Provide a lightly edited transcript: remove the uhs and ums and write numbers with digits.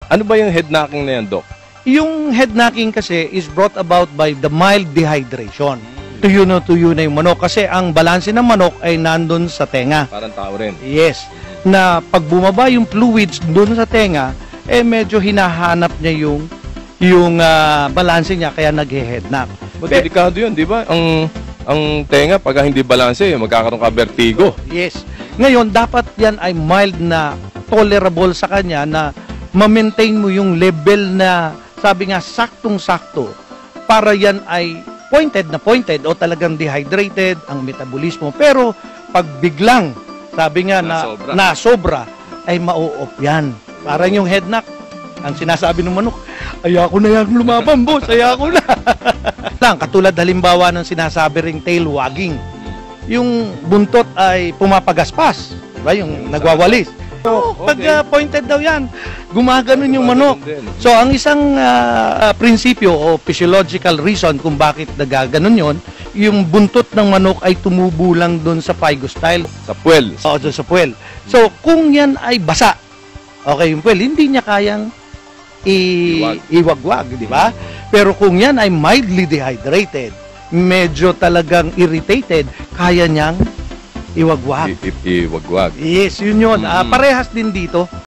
Ano ba yung head knocking na yan, Doc? Yung head knocking kasi is brought about by the mild dehydration. Tuyo na yung manok kasi ang balanse ng manok ay nandun sa tenga. Parang tao rin. Yes. Na pag bumaba yung fluids doon sa tenga, medyo hinahanap niya yung balanse niya kaya naghe-head knock. But delikado yun, di ba? Ang tenga, pag hindi balanse, magkakaroon ka vertigo. Yes. Ngayon, dapat yan ay mild na tolerable sa kanya na ma-maintain mo yung level na, sabi nga, saktong-sakto para yan ay pointed o talagang dehydrated ang metabolismo. Pero pag biglang, sabi nga na sobra, ay mauop yan. Parang yung head knock, ang sinasabi ng manok, ayako na yan lumaban, boss, ayako na. Katulad halimbawa ng sinasabi ring tail wagging. Yung buntot ay pumapagaspas, diba? Yung nagwawalis. So, pag pointed daw yan, gumaganon yung manok. So, ang isang prinsipyo o physiological reason kung bakit nagaganon yon, yung buntot ng manok ay tumubo lang doon sa pygostyle. Sa puwel. Oo, doon sa puwel. So, kung yan ay basa, okay, yung puwel, hindi niya kayang iwagwag, di ba? Pero kung yan ay mildly dehydrated, medyo talagang irritated, kaya niyang iwagwag. Iwagwag. Yes, yun yun. Parehas din dito.